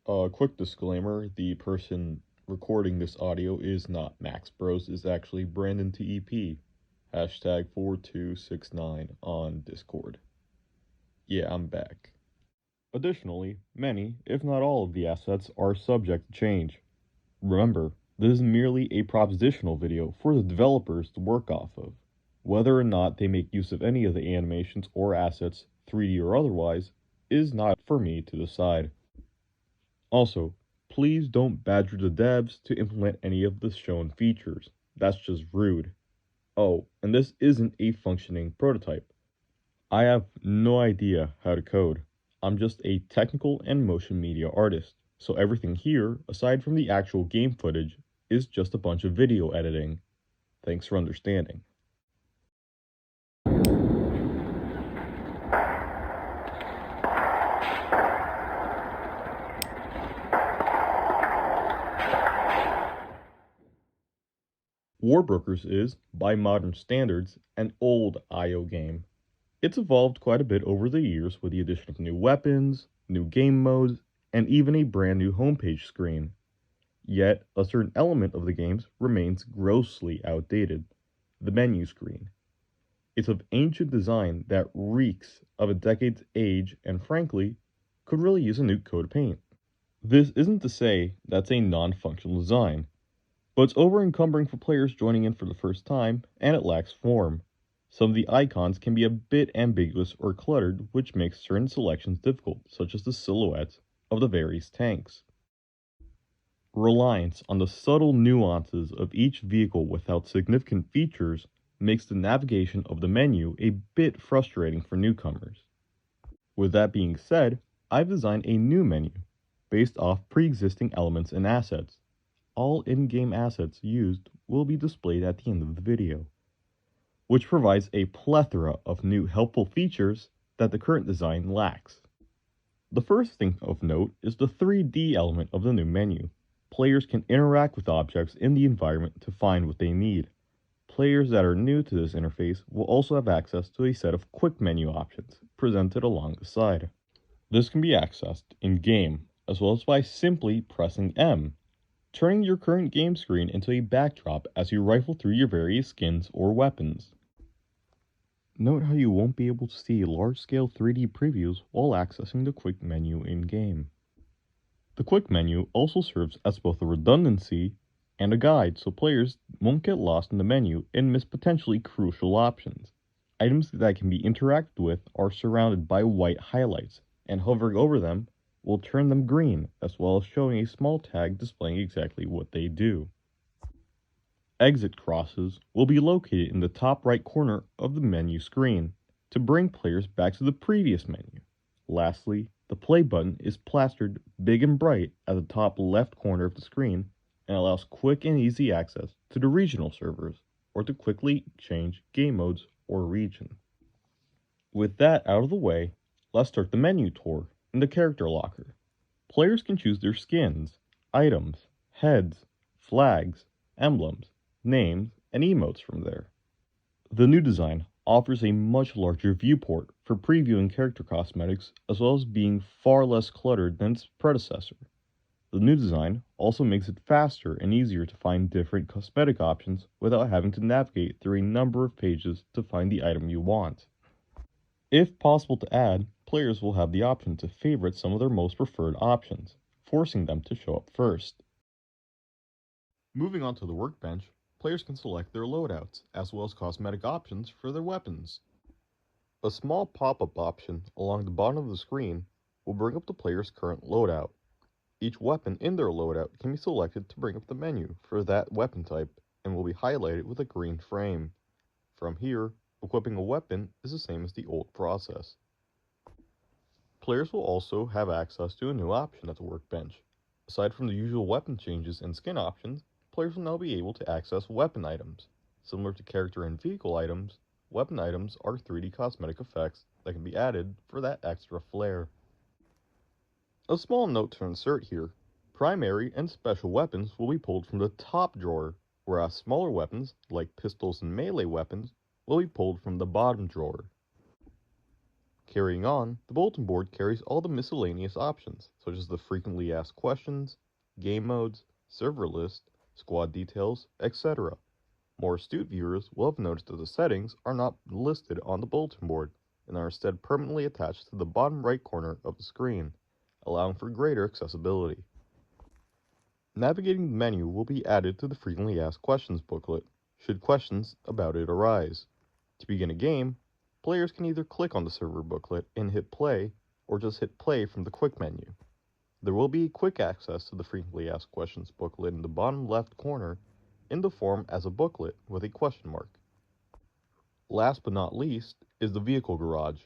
Quick disclaimer, the person recording this audio is not Max Bros, is actually Brandon TEP, hashtag 4269 on Discord. Yeah, I'm back. Additionally, many, if not all of the assets are subject to change. Remember, this is merely a propositional video for the developers to work off of. Whether or not they make use of any of the animations or assets, 3D or otherwise, is not for me to decide. Also, please don't badger the devs to implement any of the shown features. That's just rude. Oh, and this isn't a functioning prototype. I have no idea how to code. I'm just a technical and motion media artist, so everything here, aside from the actual game footage, is just a bunch of video editing. Thanks for understanding. Warbrokers is, by modern standards, an old IO game. It's evolved quite a bit over the years with the addition of new weapons, new game modes, and even a brand new homepage screen. Yet, a certain element of the games remains grossly outdated: the menu screen. It's of ancient design that reeks of a decade's age and frankly, could really use a new coat of paint. This isn't to say that's a non-functional design, but it's over-encumbering for players joining in for the first time, and it lacks form. Some of the icons can be a bit ambiguous or cluttered, which makes certain selections difficult, such as the silhouettes of the various tanks. Reliance on the subtle nuances of each vehicle without significant features makes the navigation of the menu a bit frustrating for newcomers. With that being said, I've designed a new menu, based off pre-existing elements and assets. All in-game assets used will be displayed at the end of the video, which provides a plethora of new helpful features that the current design lacks. The first thing of note is the 3D element of the new menu. Players can interact with objects in the environment to find what they need. Players that are new to this interface will also have access to a set of quick menu options presented along the side. This can be accessed in-game, as well as by simply pressing M, turning your current game screen into a backdrop as you rifle through your various skins or weapons. Note how you won't be able to see large-scale 3D previews while accessing the quick menu in-game. The quick menu also serves as both a redundancy and a guide, so players won't get lost in the menu and miss potentially crucial options. Items that can be interacted with are surrounded by white highlights, and hovering over them will turn them green, as well as showing a small tag displaying exactly what they do. Exit crosses will be located in the top right corner of the menu screen to bring players back to the previous menu. Lastly, the play button is plastered big and bright at the top left corner of the screen and allows quick and easy access to the regional servers or to quickly change game modes or region. With that out of the way, let's start the menu tour in the character locker. Players can choose their skins, items, heads, flags, emblems, names, and emotes from there. The new design offers a much larger viewport for previewing character cosmetics, as well as being far less cluttered than its predecessor. The new design also makes it faster and easier to find different cosmetic options without having to navigate through a number of pages to find the item you want. If possible to add, players will have the option to favorite some of their most preferred options, forcing them to show up first. Moving on to the workbench, players can select their loadouts, as well as cosmetic options for their weapons. A small pop-up option along the bottom of the screen will bring up the player's current loadout. Each weapon in their loadout can be selected to bring up the menu for that weapon type and will be highlighted with a green frame. From here, equipping a weapon is the same as the old process. Players will also have access to a new option at the workbench. Aside from the usual weapon changes and skin options, players will now be able to access weapon items. Similar to character and vehicle items, weapon items are 3D cosmetic effects that can be added for that extra flair. A small note to insert here: primary and special weapons will be pulled from the top drawer, whereas smaller weapons, like pistols and melee weapons, will be pulled from the bottom drawer. Carrying on, the bulletin board carries all the miscellaneous options, such as the frequently asked questions, game modes, server list, squad details, etc. More astute viewers will have noticed that the settings are not listed on the bulletin board and are instead permanently attached to the bottom right corner of the screen, allowing for greater accessibility. Navigating the menu will be added to the frequently asked questions booklet, should questions about it arise. To begin a game, players can either click on the server booklet and hit play, or just hit play from the quick menu. There will be quick access to the frequently asked questions booklet in the bottom left corner in the form as a booklet with a question mark. Last but not least is the vehicle garage.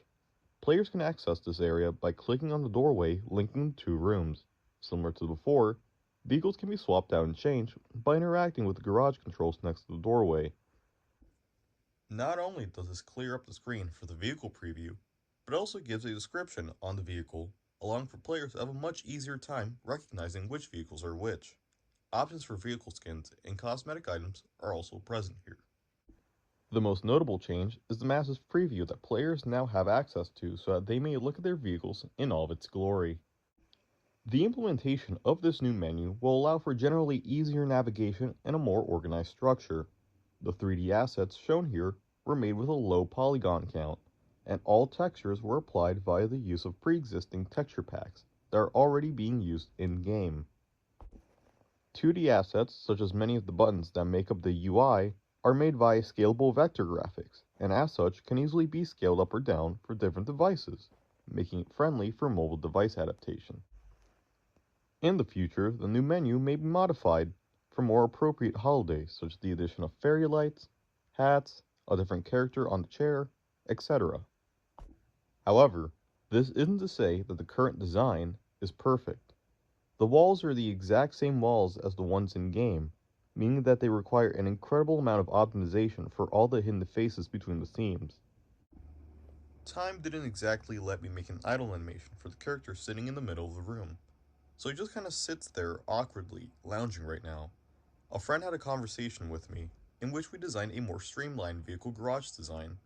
Players can access this area by clicking on the doorway linking the two rooms. Similar to before, vehicles can be swapped out and changed by interacting with the garage controls next to the doorway. Not only does this clear up the screen for the vehicle preview, but it also gives a description on the vehicle, allowing for players to have a much easier time recognizing which vehicles are which. Options for vehicle skins and cosmetic items are also present here. The most notable change is the massive preview that players now have access to so that they may look at their vehicles in all of its glory. The implementation of this new menu will allow for generally easier navigation and a more organized structure. The 3D assets shown here were made with a low polygon count, and all textures were applied via the use of pre-existing texture packs that are already being used in-game. 2D assets, such as many of the buttons that make up the UI, are made via scalable vector graphics, and as such can easily be scaled up or down for different devices, making it friendly for mobile device adaptation. In the future, the new menu may be modified for more appropriate holidays, such as the addition of fairy lights, hats, a different character on the chair, etc. However, this isn't to say that the current design is perfect. The walls are the exact same walls as the ones in game, meaning that they require an incredible amount of optimization for all the hidden faces between the themes. Time didn't exactly let me make an idle animation for the character sitting in the middle of the room, so he just kind of sits there awkwardly, lounging right now. A friend had a conversation with me in which we designed a more streamlined vehicle garage design,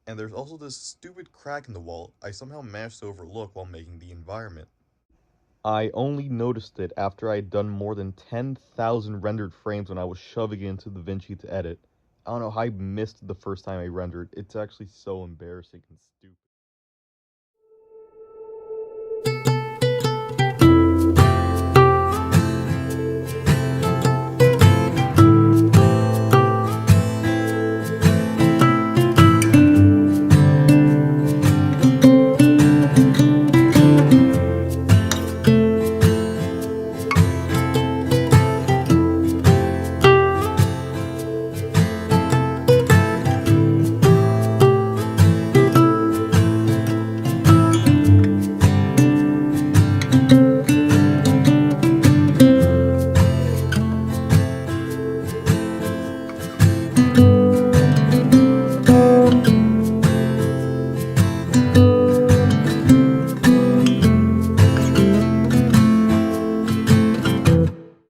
and there's also this stupid crack in the wall I somehow managed to overlook while making the environment. I only noticed it after I had done more than 10,000 rendered frames when I was shoving it into DaVinci to edit. I don't know how I missed it the first time I rendered. It's actually so embarrassing and stupid.